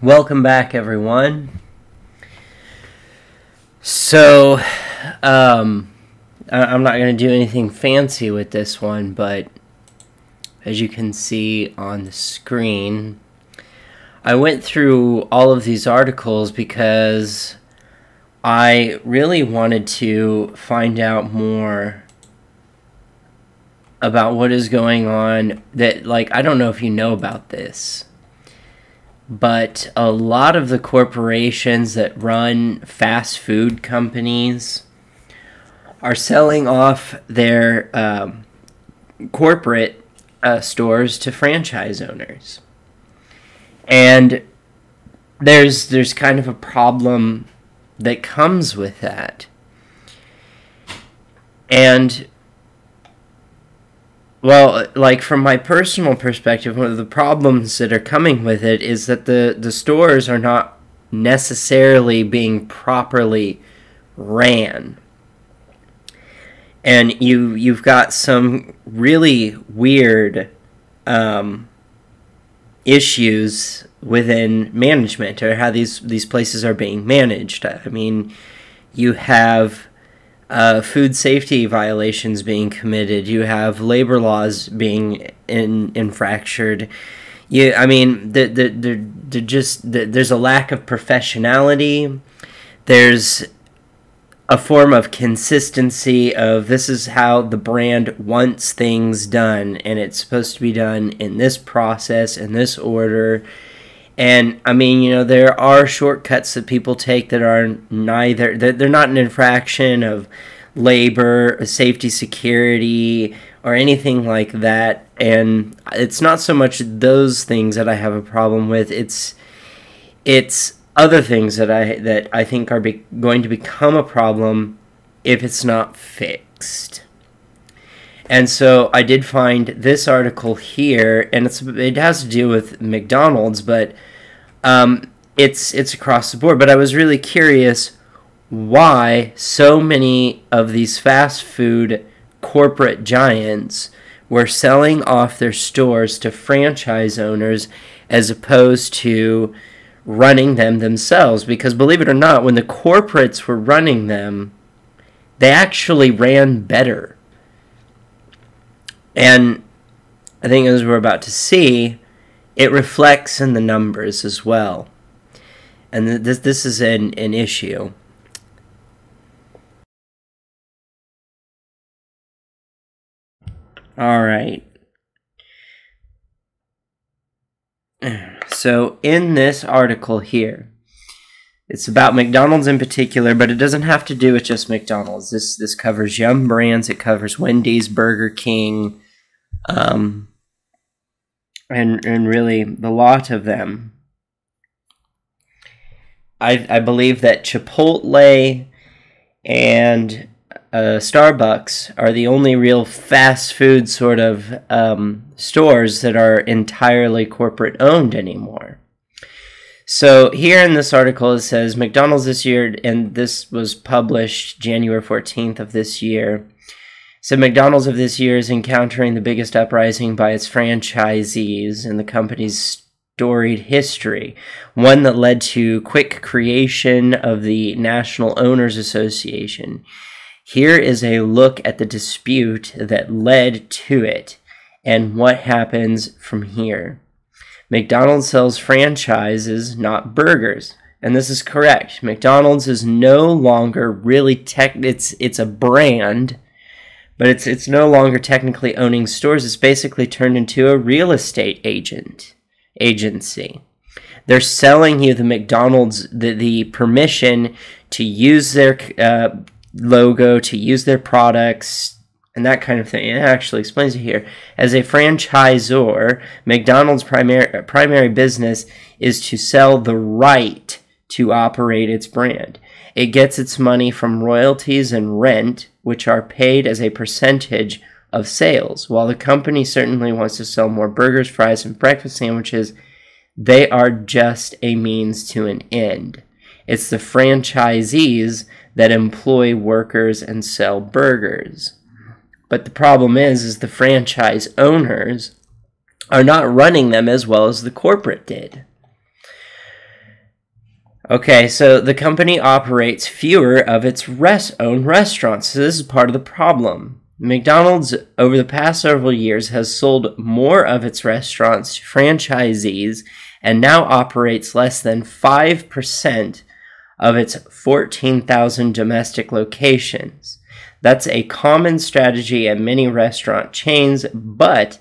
Welcome back, everyone. So, I'm not going to do anything fancy with this one, but as you can see on the screen, I went through all of these articles because I really wanted to find out more about what is going on. That, I don't know if you know about this, but a lot of the corporations that run fast food companies are selling off their corporate stores to franchise owners. And there's kind of a problem that comes with that. And well, from my personal perspective, one of the problems that are coming with it is that the stores are not necessarily being properly ran. And you've got some really weird issues within management, or how these places are being managed. I mean, you have food safety violations being committed. You have labor laws being infractured. There's a lack of professionality. There's a form of consistency of this is how the brand wants things done, and it's supposed to be done in this process, in this order. And there are shortcuts that people take that are they're not an infraction of labor, safety, security, or anything like that. And it's not so much those things that I have a problem with. It's other things that I think are going to become a problem if it's not fixed. And so I did find this article here, and it has to do with McDonald's, but it's across the board. But I was really curious why so many of these fast food corporate giants were selling off their stores to franchise owners as opposed to running them themselves. Because believe it or not, when the corporates were running them, they actually ran better. And I think, as we're about to see, it reflects in the numbers as well. And this is an issue. All right. So in this article here, it's about McDonald's in particular, but it doesn't have to do with just McDonald's. This covers Yum Brands. It covers Wendy's, Burger King, and really the lot of them. I believe that Chipotle and Starbucks are the only real fast food sort of stores that are entirely corporate owned anymore. So here in this article it says McDonald's this year, and this was published January 14th of this year. So McDonald's of this year is encountering the biggest uprising by its franchisees in the company's storied history, one that led to quick creation of the National Owners Association. Here is a look at the dispute that led to it and what happens from here. McDonald's sells franchises, not burgers. And this is correct. McDonald's is no longer really it's a brand, but it's no longer technically owning stores. It's basically turned into a real estate agency. They're selling you the McDonald's the permission to use their logo, to use their products, and that kind of thing. It actually explains it here. As a franchisor, McDonald's primary business is to sell the right to operate its brand. It gets its money from royalties and rent, which are paid as a percentage of sales. While the company certainly wants to sell more burgers, fries, and breakfast sandwiches, they are just a means to an end. It's the franchisees that employ workers and sell burgers. But the problem is the franchise owners are not running them as well as the corporate did. Okay, so the company operates fewer of its own restaurants. So this is part of the problem. McDonald's, over the past several years, has sold more of its restaurants to franchisees and now operates less than 5% of its 14,000 domestic locations. That's a common strategy at many restaurant chains, but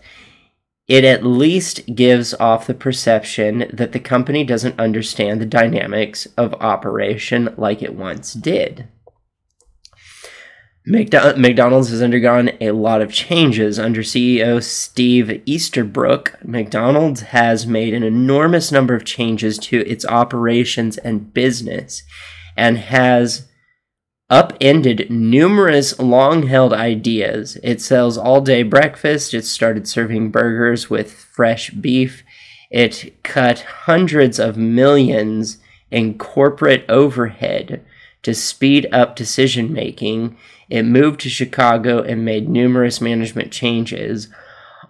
it at least gives off the perception that the company doesn't understand the dynamics of operation like it once did. McDonald's has undergone a lot of changes. Under CEO Steve Easterbrook, McDonald's has made an enormous number of changes to its operations and business and has upended numerous long-held ideas. It sells all-day breakfast. It started serving burgers with fresh beef. It cut hundreds of millions in corporate overhead to speed up decision-making. It moved to Chicago and made numerous management changes,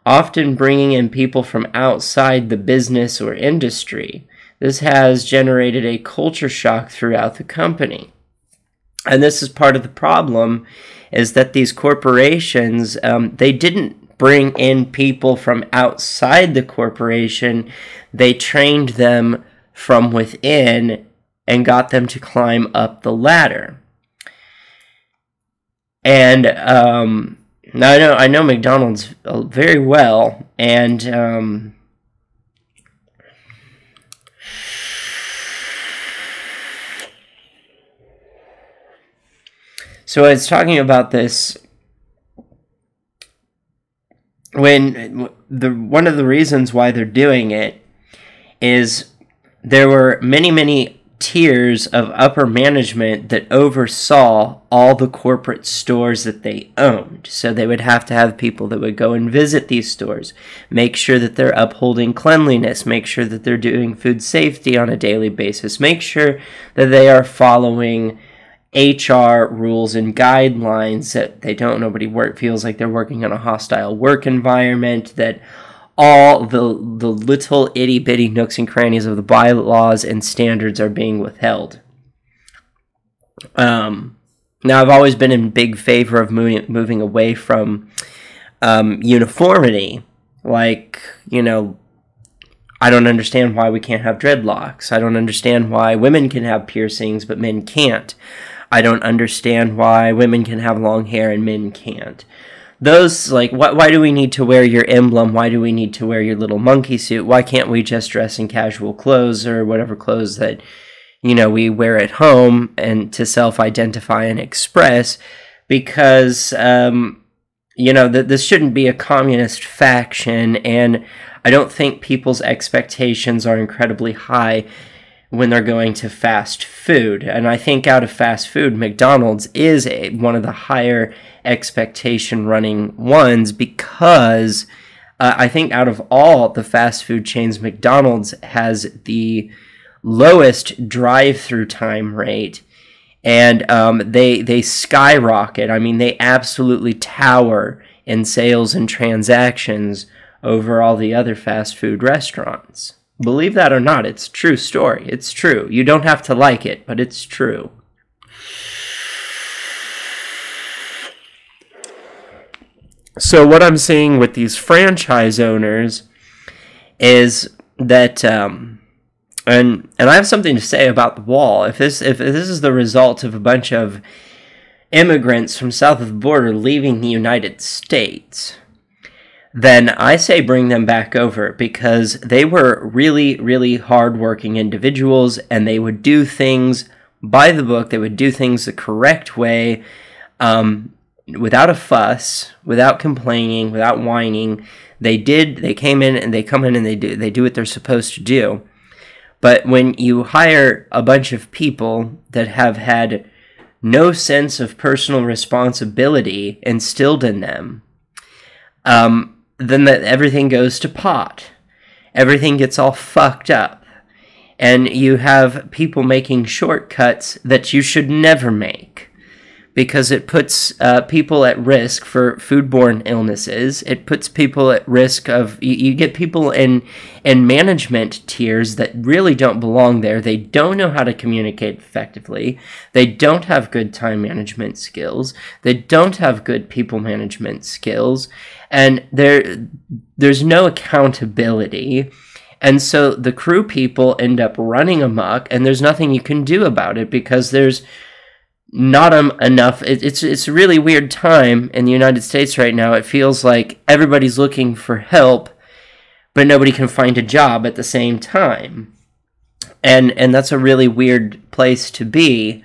often bringing in people from outside the business or industry. This has generated a culture shock throughout the company. And this is part of the problem, is that these corporations, they didn't bring in people from outside the corporation. They trained them from within and got them to climb up the ladder. And now I know McDonald's very well, and so I was talking about this when one of the reasons why they're doing it is there were many tiers of upper management that oversaw all the corporate stores that they owned. So they would have to have people that would go and visit these stores, make sure that they're upholding cleanliness, make sure that they're doing food safety on a daily basis, make sure that they are following HR rules and guidelines, that nobody feels like they're working in a hostile work environment, that all the little itty-bitty nooks and crannies of the bylaws and standards are being withheld. Now, I've always been in big favor of moving away from uniformity. Like, I don't understand why we can't have dreadlocks. I don't understand why women can have piercings but men can't. I don't understand why women can have long hair and men can't. Those, why do we need to wear your emblem? Why do we need to wear your little monkey suit? Why can't we just dress in casual clothes or whatever clothes that, we wear at home and to self-identify and express? Because, this shouldn't be a communist faction, and I don't think people's expectations are incredibly high when they're going to fast food. And I think out of fast food, McDonald's is one of the higher expectation running ones, because I think out of all the fast food chains, McDonald's has the lowest drive-through time rate, and they skyrocket. I mean, they absolutely tower in sales and transactions over all the other fast food restaurants. Believe that or not, it's a true story. It's true. You don't have to like it, but it's true. So what I'm seeing with these franchise owners is that, and I have something to say about the wall. If this is the result of a bunch of immigrants from south of the border leaving the United States, then I say bring them back over, because they were really hardworking individuals, and they would do things by the book. They would do things the correct way, without a fuss, without complaining, without whining. They come in and they do what they're supposed to do. But when you hire a bunch of people that have had no sense of personal responsibility instilled in them, then everything goes to pot. Everything gets all fucked up. And you have people making shortcuts that you should never make. because it puts people at risk for foodborne illnesses. It puts people at risk of, you get people in management tiers that really don't belong there. They don't know how to communicate effectively. They don't have good time management skills. They don't have good people management skills. And there's no accountability. And so the crew people end up running amok, and there's nothing you can do about it because there's not enough. It's a really weird time in the United States right now. It feels like everybody's looking for help, but nobody can find a job at the same time. And that's a really weird place to be.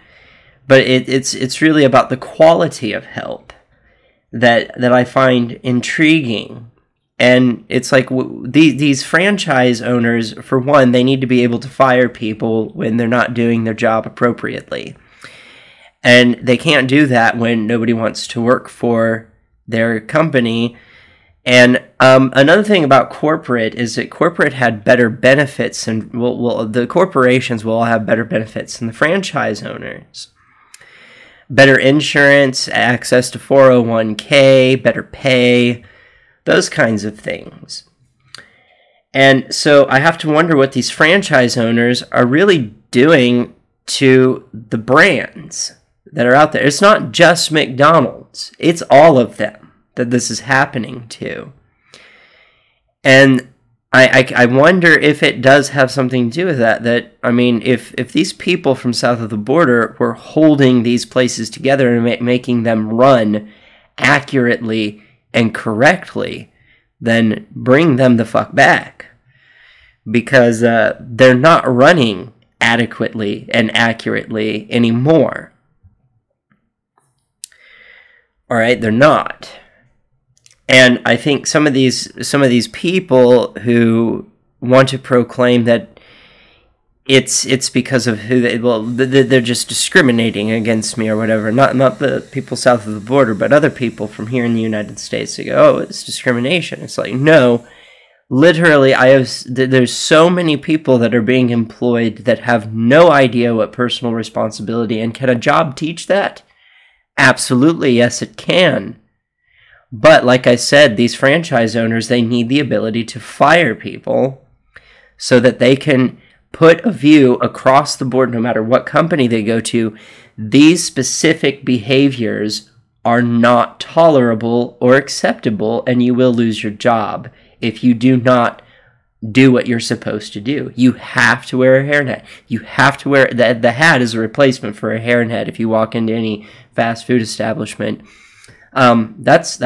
But it's really about the quality of help that I find intriguing. And it's like these franchise owners, for one, they need to be able to fire people when they're not doing their job appropriately. And they can't do that when nobody wants to work for their company. And another thing about corporate is that corporate had better benefits, and the corporations will all have better benefits than the franchise owners. Better insurance, access to 401k, better pay, those kinds of things. And so I have to wonder what these franchise owners are really doing to the brands that are out there. It's not just McDonald's. It's all of them that this is happening to. And I wonder if it does have something to do with that. I mean, if these people from south of the border were holding these places together and making them run accurately and correctly, then bring them the fuck back. Because they're not running adequately and accurately anymore. All right, they're not. And I think some of these people who want to proclaim that it's because of who they're just discriminating against me or whatever. Not the people south of the border, but other people from here in the United States. They go, oh, it's discrimination. It's like, no, literally, there's so many people that are being employed that have no idea what personal responsibility, and can a job teach that? Absolutely, yes, it can. But like I said, these franchise owners, they need the ability to fire people so that they can put a view across the board, no matter what company they go to. These specific behaviors are not tolerable or acceptable, and you will lose your job if you do not do what you're supposed to do. You have to wear a hairnet. You have to wear the hat is a replacement for a hairnet if you walk into any fast food establishment. That's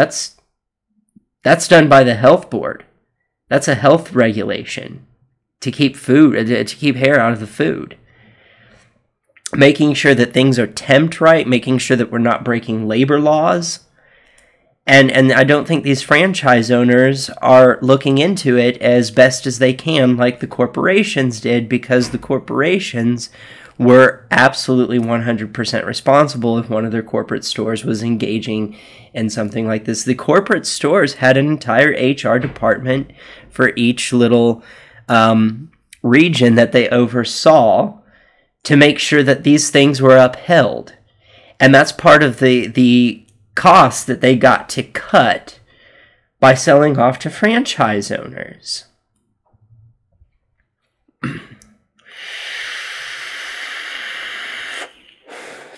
done by the health board. That's a health regulation to keep hair out of the food. Making sure that things are temped right, making sure that we're not breaking labor laws. And I don't think these franchise owners are looking into it as best as they can, like the corporations did, because the corporations were absolutely 100% responsible if one of their corporate stores was engaging in something like this. The corporate stores had an entire HR department for each little region that they oversaw to make sure that these things were upheld. And that's part of the cost that they got to cut by selling off to franchise owners.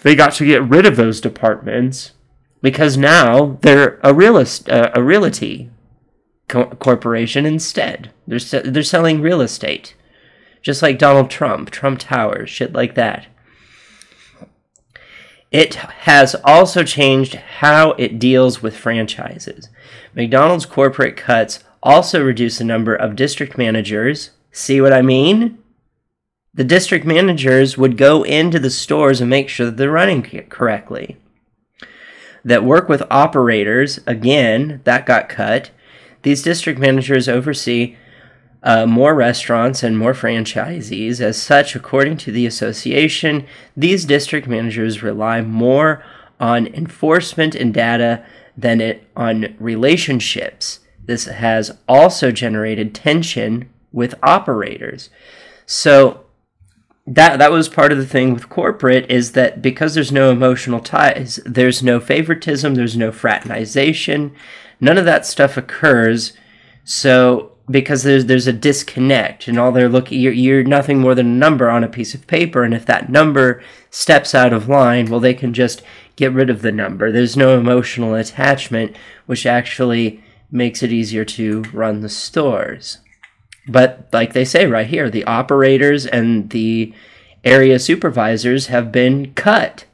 They got to get rid of those departments because now they're a realty corporation instead. They're selling real estate, just like Donald Trump Towers, shit like that. It has also changed how it deals with franchises. McDonald's corporate cuts also reduce the number of district managers. See what I mean? The district managers would go into the stores and make sure that they're running correctly. That work with operators, again, that got cut. These district managers oversee more restaurants and more franchisees. As such, according to the association, these district managers rely more on enforcement and data than on relationships. This has also generated tension with operators. So that was part of the thing with corporate, is that because there's no emotional ties, there's no favoritism, there's no fraternization, none of that stuff occurs. So because there's a disconnect, and all they're looking, you're nothing more than a number on a piece of paper, and if that number steps out of line, well, they can just get rid of the number. There's no emotional attachment, which actually makes it easier to run the stores. But like they say right here, the operators and the area supervisors have been cut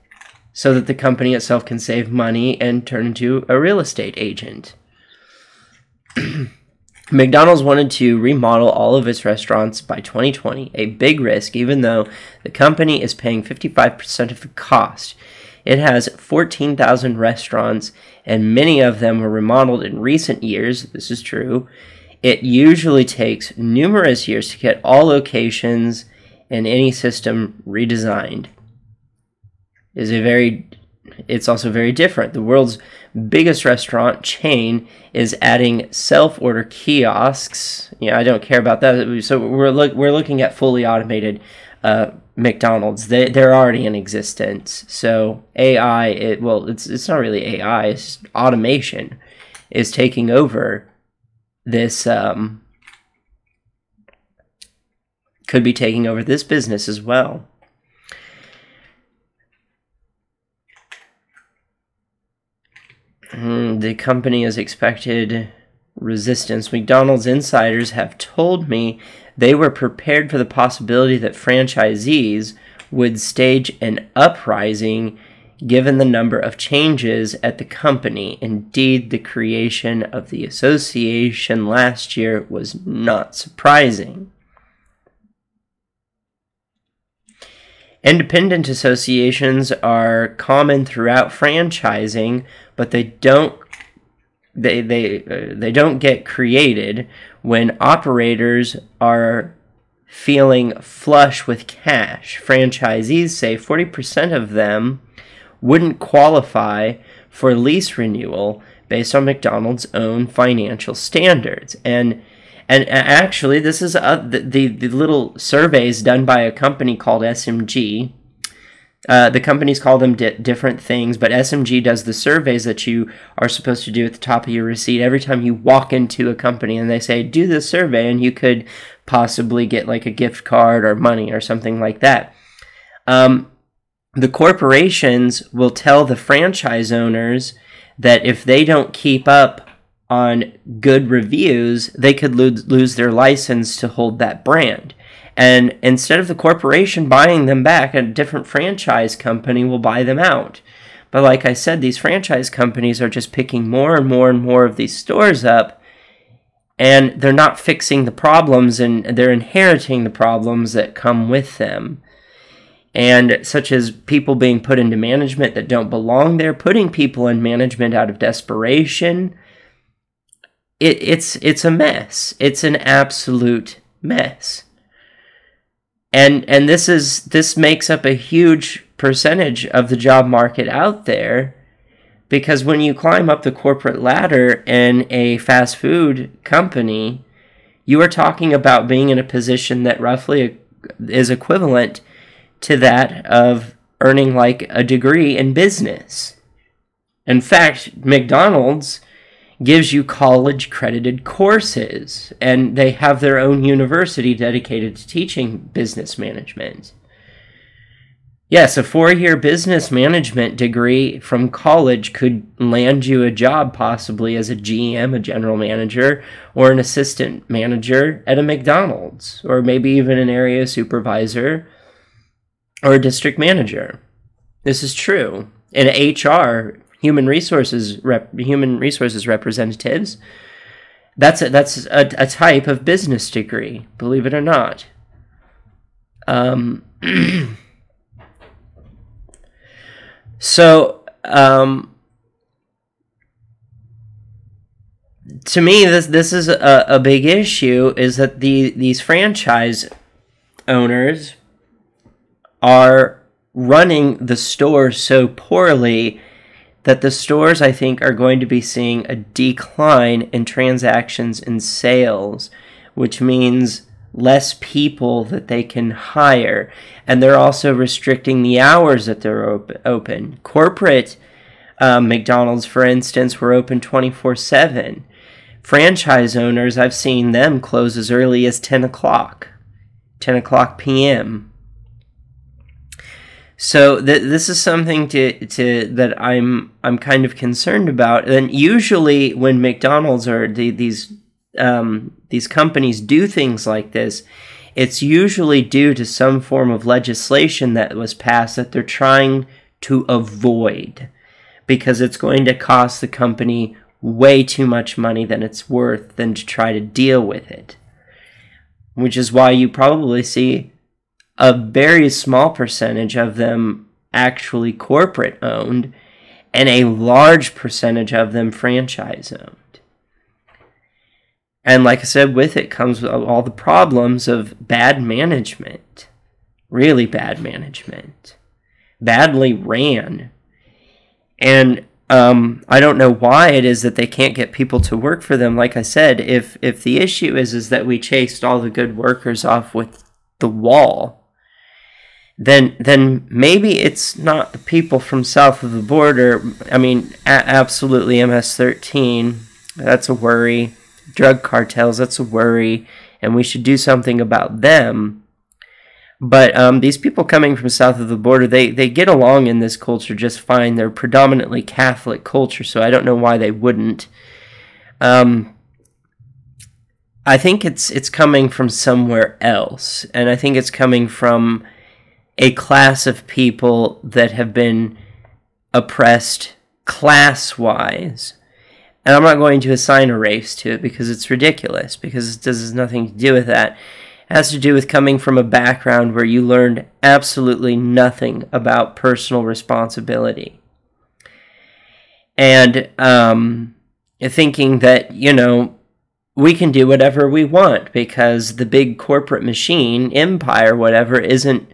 so that the company itself can save money and turn into a real estate agent. McDonald's wanted to remodel all of its restaurants by 2020, a big risk even though the company is paying 55% of the cost. It has 14,000 restaurants, and many of them were remodeled in recent years. This is true. It usually takes numerous years to get all locations and any system redesigned. It's also very different. The world's biggest restaurant chain is adding self-order kiosks. Yeah, I don't care about that. So we're looking at fully automated McDonald's. They're already in existence. So AI, it's not really AI. It's just automation is taking over this. Could be taking over this business as well. The company has expected resistance. McDonald's insiders have told me they were prepared for the possibility that franchisees would stage an uprising given the number of changes at the company. Indeed, the creation of the association last year was not surprising. Independent associations are common throughout franchising, but they don't get created when operators are feeling flush with cash. Franchisees say 40% of them wouldn't qualify for lease renewal based on McDonald's own financial standards. And actually, this is the little surveys done by a company called SMG. The companies call them different things, but SMG does the surveys that you are supposed to do at the top of your receipt every time you walk into a company, and they say, do this survey, and you could possibly get like a gift card or money or something like that. The corporations will tell the franchise owners that if they don't keep up on good reviews, they could lose their license to hold that brand. And instead of the corporation buying them back, a different franchise company will buy them out. But like I said, these franchise companies are just picking more and more and more of these stores up, and they're not fixing the problems, and they're inheriting the problems that come with them. And such as people being put into management that don't belong there, putting people in management out of desperation. It's a mess. It's an absolute mess. And this makes up a huge percentage of the job market out there, because when you climb up the corporate ladder in a fast food company, you are talking about being in a position that roughly is equivalent to that of earning like a degree in business. In fact, McDonald's gives you college-credited courses, and they have their own university dedicated to teaching business management. Yes, a 4-year business management degree from college could land you a job possibly as a GM, a general manager, or an assistant manager at a McDonald's, or maybe even an area supervisor or a district manager. This is true. In HR, human resources representatives, that's a type of business degree, believe it or not. So to me, this is a big issue, is that these franchise owners are running the stores so poorly that the stores, I think, are going to be seeing a decline in transactions and sales, which means less people that they can hire, and they're also restricting the hours that they're open. Corporate McDonald's, for instance, were open 24/7. Franchise owners, I've seen them close as early as 10 o'clock p.m. So this is something that I'm kind of concerned about. And usually when McDonald's or these companies do things like this, it's usually due to some form of legislation that was passed that they're trying to avoid, because it's going to cost the company way too much money than it's worth than to try to deal with it. Which is why you probably see a very small percentage of them actually corporate owned and a large percentage of them franchise owned. And like I said, with it comes all the problems of bad management, really bad management, badly ran. And I don't know why it is that they can't get people to work for them. Like I said, if the issue is that we chased all the good workers off with the wall, then maybe it's not the people from south of the border. I mean, absolutely MS-13, that's a worry. Drug cartels, that's a worry. And we should do something about them. But these people coming from south of the border, they get along in this culture just fine. They're predominantly Catholic culture, so I don't know why they wouldn't. I think it's coming from somewhere else. And I think it's coming from a class of people that have been oppressed class-wise. And I'm not going to assign a race to it because it's ridiculous, because it has nothing to do with that. It has to do with coming from a background where you learned absolutely nothing about personal responsibility. And thinking that, we can do whatever we want because the big corporate machine, empire, whatever, isn't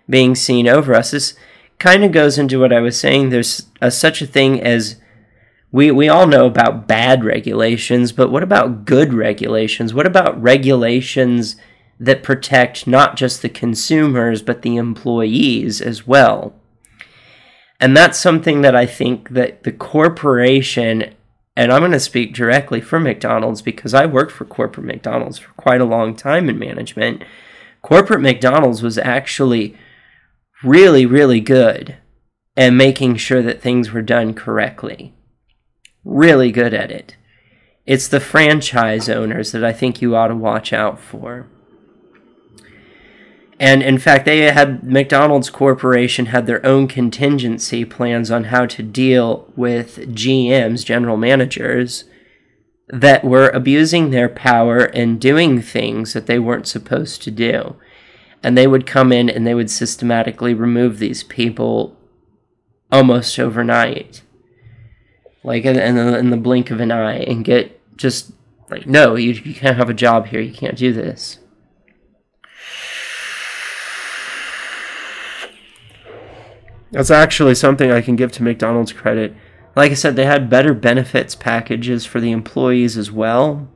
being seen over us. This kind of goes into what I was saying. There's such a thing as, we all know about bad regulations, but what about good regulations? What about regulations that protect not just the consumers, but the employees as well? And that's something that I think that the corporation, and I'm going to speak directly for McDonald's because I worked for corporate McDonald's for quite a long time in management. Corporate McDonald's was actually really, really good at making sure that things were done correctly. Really good at it. It's the franchise owners that I think you ought to watch out for. And in fact, McDonald's Corporation had their own contingency plans on how to deal with GMs, general managers, that were abusing their power and doing things that they weren't supposed to do. And they would come in and they would systematically remove these people almost overnight. Like in the blink of an eye, and get just like, no, you can't have a job here. You can't do this. That's actually something I can give to McDonald's credit. Like I said, they had better benefits packages for the employees as well.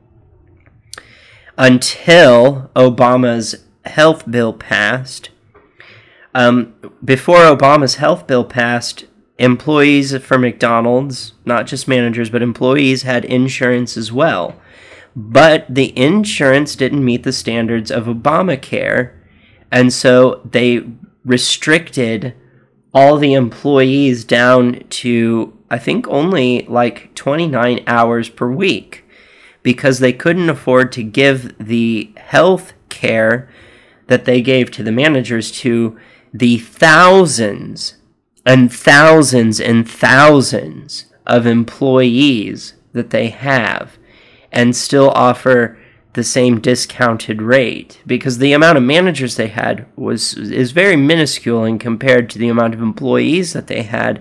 Until Obama's health bill passed. Before Obama's health bill passed, employees for McDonald's, not just managers, but employees had insurance as well. But the insurance didn't meet the standards of Obamacare, and so they restricted all the employees down to, I think, only like 29 hours per week, because they couldn't afford to give the health care that they gave to the managers to the thousands and thousands and thousands of employees that they have, and still offer the same discounted rate, because the amount of managers they had is very minuscule in compared to the amount of employees that they had.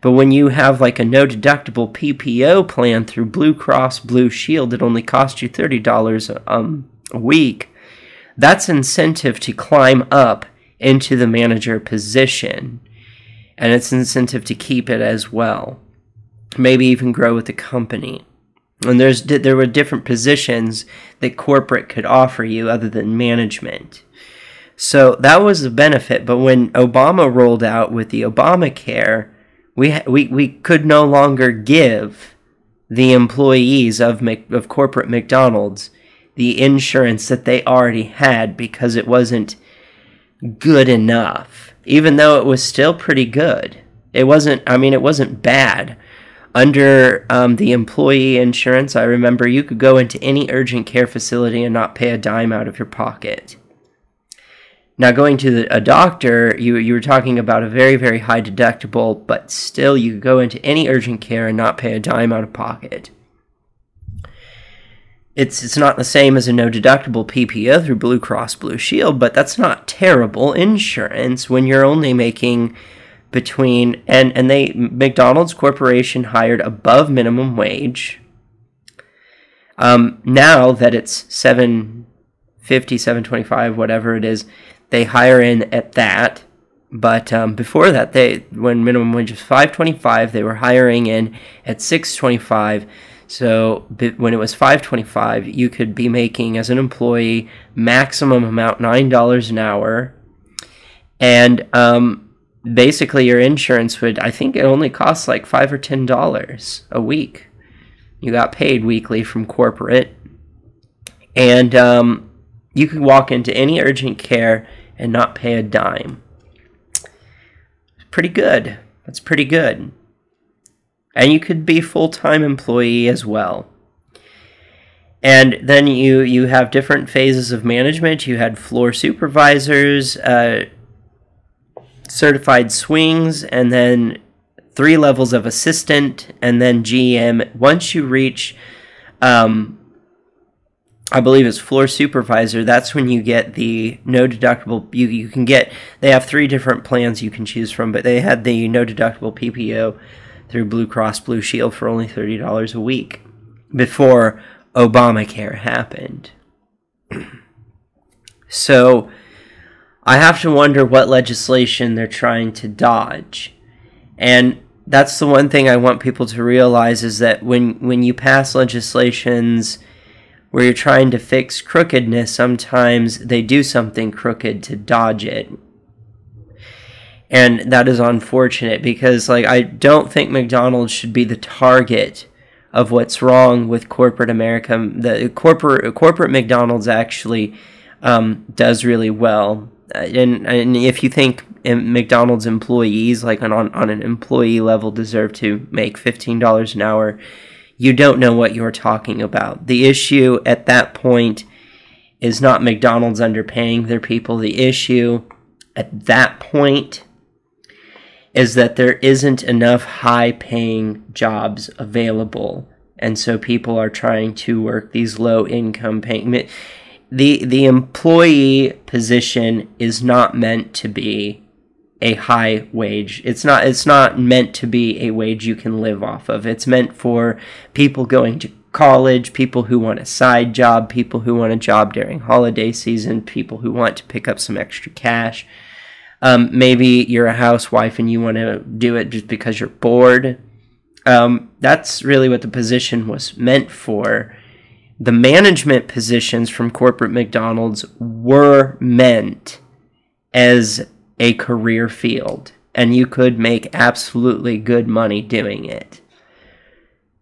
But when you have like a no deductible PPO plan through Blue Cross Blue Shield that only costs you $30 a week, that's incentive to climb up into the manager position, and it's incentive to keep it as well, maybe even grow with the company. And there were different positions that corporate could offer you other than management. So that was the benefit. But when Obama rolled out with the Obamacare, we could no longer give the employees of corporate McDonald's the insurance that they already had because it wasn't good enough, even though it was still pretty good. It wasn't bad. Under the employee insurance, I remember you could go into any urgent care facility and not pay a dime out of your pocket. Now, going to a doctor, you were talking about a very, very high deductible, but still you could go into any urgent care and not pay a dime out of pocket. It's not the same as a no-deductible PPO through Blue Cross Blue Shield, but that's not terrible insurance when you're only making between... And McDonald's Corporation hired above minimum wage. Now that it's $7.50, $7.25, whatever it is, they hire in at that. But before that, when minimum wage was $5.25, they were hiring in at $6.25. So when it was $5.25, you could be making, as an employee, maximum amount $9 an hour. And basically your insurance would, I think it only costs like $5 or $10 a week. You got paid weekly from corporate. And you could walk into any urgent care and not pay a dime. Pretty good. That's pretty good. And you could be full-time employee as well. And then you have different phases of management. You had floor supervisors, certified swings, and then 3 levels of assistant, and then GM. Once you reach, I believe it's floor supervisor, that's when you get the no deductible. You can get, they have 3 different plans you can choose from, but they had the no deductible PPO through Blue Cross Blue Shield for only $30 a week before Obamacare happened. So I have to wonder what legislation they're trying to dodge. And that's the one thing I want people to realize, is that when you pass legislations where you're trying to fix crookedness, sometimes they do something crooked to dodge it. And that is unfortunate, because I don't think McDonald's should be the target of what's wrong with corporate America. The corporate McDonald's actually does really well. And if you think McDonald's employees, on an employee level, deserve to make $15 an hour, you don't know what you're talking about. The issue at that point is not McDonald's underpaying their people. The issue at that point is that there isn't enough high-paying jobs available, and so people are trying to work these low-income paying. The employee position is not meant to be a high wage. It's not meant to be a wage you can live off of. It's meant for people going to college, people who want a side job, people who want a job during holiday season, people who want to pick up some extra cash. Maybe you're a housewife and you want to do it just because you're bored. That's really what the position was meant for. The management positions from corporate McDonald's were meant as a career field, and you could make absolutely good money doing it.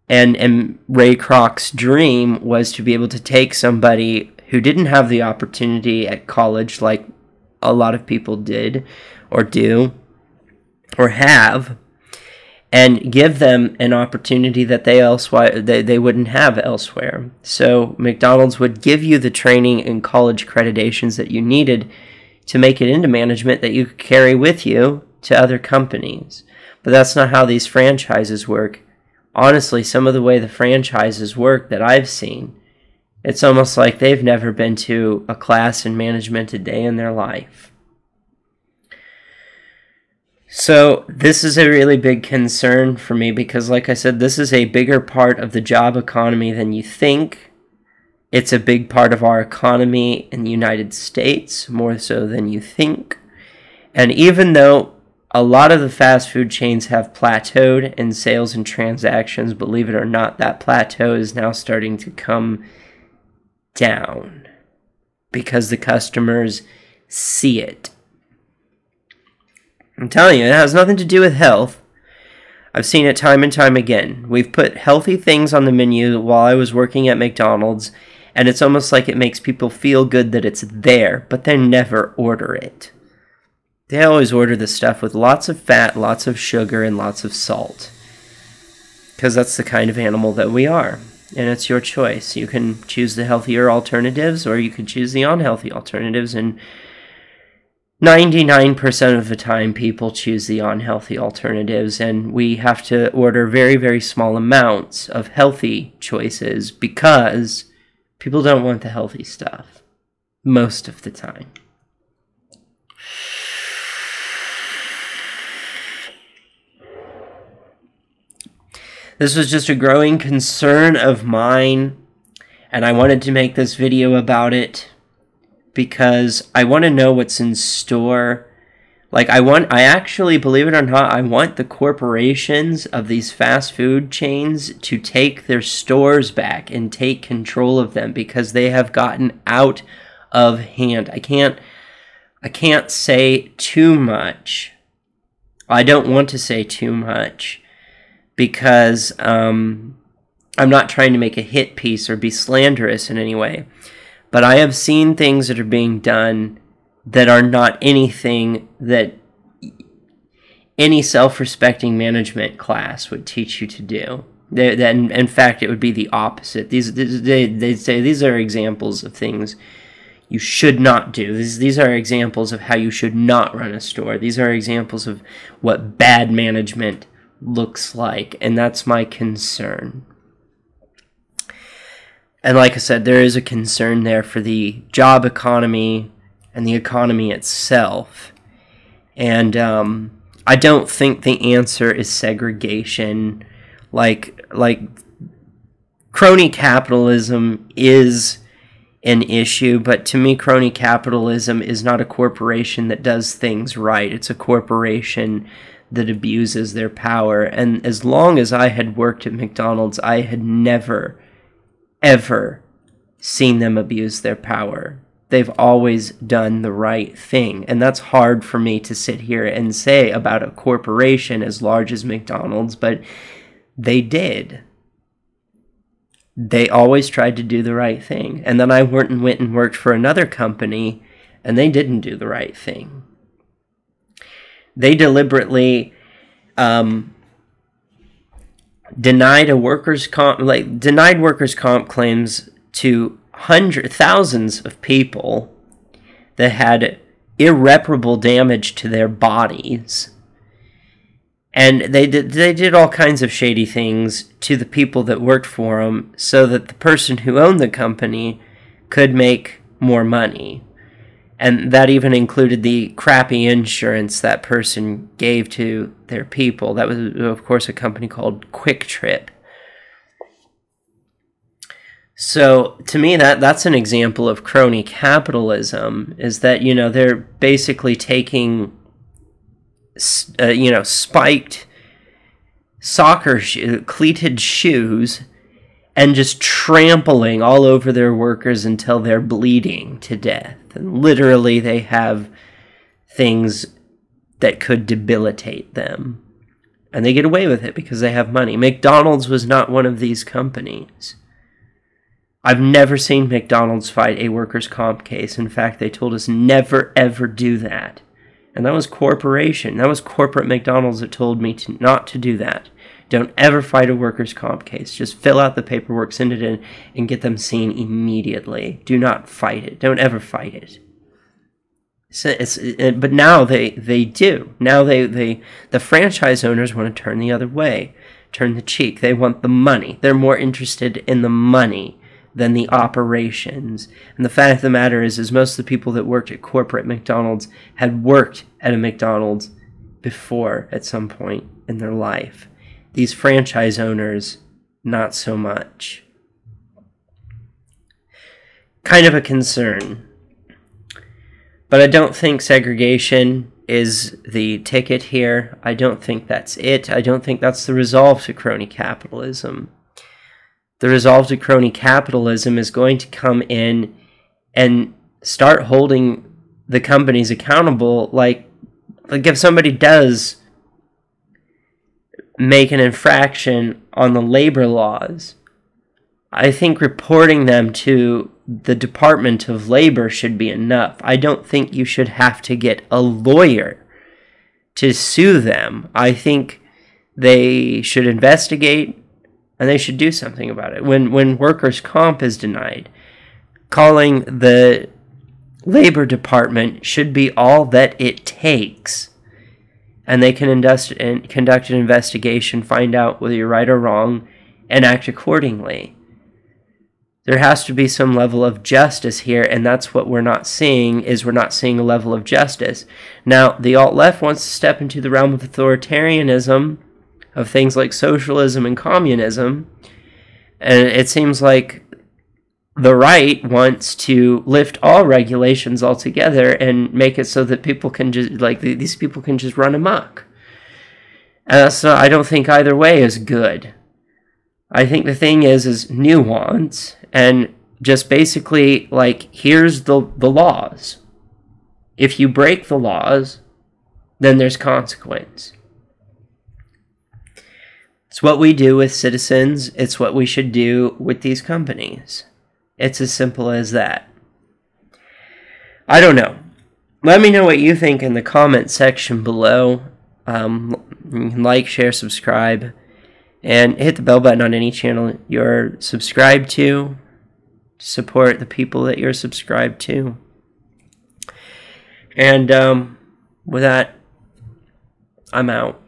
And Ray Kroc's dream was to be able to take somebody who didn't have the opportunity at college, like a lot of people did, or do, or have, and give them an opportunity that they wouldn't have elsewhere. So McDonald's would give you the training and college accreditations that you needed to make it into management that you could carry with you to other companies. But that's not how these franchises work. Honestly, some of the way the franchises work that I've seen, it's almost like they've never been to a class in management a day in their life. So this is a really big concern for me, because like I said, this is a bigger part of the job economy than you think. It's a big part of our economy in the United States, more so than you think. And even though A lot of the fast food chains have plateaued in sales and transactions. Believe it or not, that plateau is now starting to come down because the customers see it. I'm telling you, it has nothing to do with health. I've seen it time and time again. We've put healthy things on the menu while I was working at McDonald's, and it's almost like it makes people feel good that it's there, but they never order it. They always order the stuff with lots of fat, lots of sugar, and lots of salt. Because that's the kind of animal that we are. And it's your choice. You can choose the healthier alternatives, or you can choose the unhealthy alternatives. And 99% of the time, people choose the unhealthy alternatives. And we have to order very, very small amounts of healthy choices because people don't want the healthy stuff most of the time. This was just a growing concern of mine, and I wanted to make this video about it because I want to know what's in store. Like, I actually, believe it or not, I want the corporations of these fast food chains to take their stores back and take control of them because they have gotten out of hand. I can't say too much. I don't want to say too much because I'm not trying to make a hit piece or be slanderous in any way. But I have seen things that are being done that are not anything that any self-respecting management class would teach you to do. In fact, it would be the opposite. They say these are examples of things you should not do. These are examples of how you should not run a store. These are examples of what bad management looks like, and that's my concern. And like I said, there is a concern there for the job economy and the economy itself. And I don't think the answer is segregation. Like crony capitalism is an issue, but to me, crony capitalism is not a corporation that does things right. It's a corporation that abuses their power. And as long as I had worked at McDonald's, I had never, ever seen them abuse their power. They've always done the right thing. And that's hard for me to sit here and say about a corporation as large as McDonald's, but they did. They always tried to do the right thing. And then I went and worked for another company, and they didn't do the right thing. They deliberately denied workers' comp claims to thousands of people that had irreparable damage to their bodies. And they did all kinds of shady things to the people that worked for them so that the person who owned the company could make more money. And that even included the crappy insurance that person gave to their people. That was, of course, a company called Quick Trip. So, to me, that's an example of crony capitalism, is that, you know, they're basically taking, spiked cleated shoes and just trampling all over their workers until they're bleeding to death. And literally, they have things that could debilitate them. And they get away with it because they have money. McDonald's was not one of these companies. I've never seen McDonald's fight a workers' comp case. In fact, they told us never, ever do that. And that was corporation. That was corporate McDonald's that told me not to do that. Don't ever fight a workers' comp case. Just fill out the paperwork, send it in, and get them seen immediately. Do not fight it. Don't ever fight it. But now they do. Now the franchise owners want to turn the other way, turn the cheek. They want the money. They're more interested in the money than the operations. And the fact of the matter is most of the people that worked at corporate McDonald's had worked at a McDonald's before at some point in their life. These franchise owners, not so much. Kind of a concern. But I don't think segregation is the ticket here. I don't think that's it. I don't think that's the resolve to crony capitalism. The resolve to crony capitalism is going to come in and start holding the companies accountable. Like if somebody does make an infraction on the labor laws, I think reporting them to the Department of Labor should be enough. I don't think you should have to get a lawyer to sue them. I think they should investigate and they should do something about it. When workers' comp is denied, calling the Labor Department should be all that it takes. And they can conduct an investigation, find out whether you're right or wrong, and act accordingly. There has to be some level of justice here, and that's what we're not seeing, is we're not seeing a level of justice. Now, the alt-left wants to step into the realm of authoritarianism, of things like socialism and communism, and it seems like the right wants to lift all regulations altogether and make it so that people can just, like, these people can just run amok. And so I don't think either way is good. I think the thing is nuance, and just basically, like, here's the laws. If you break the laws, then there's consequence. It's what we do with citizens. It's what we should do with these companies. It's as simple as that. I don't know. Let me know what you think in the comment section below. You can like, share, subscribe. And hit the bell button on any channel you're subscribed to. Support the people that you're subscribed to. And with that, I'm out.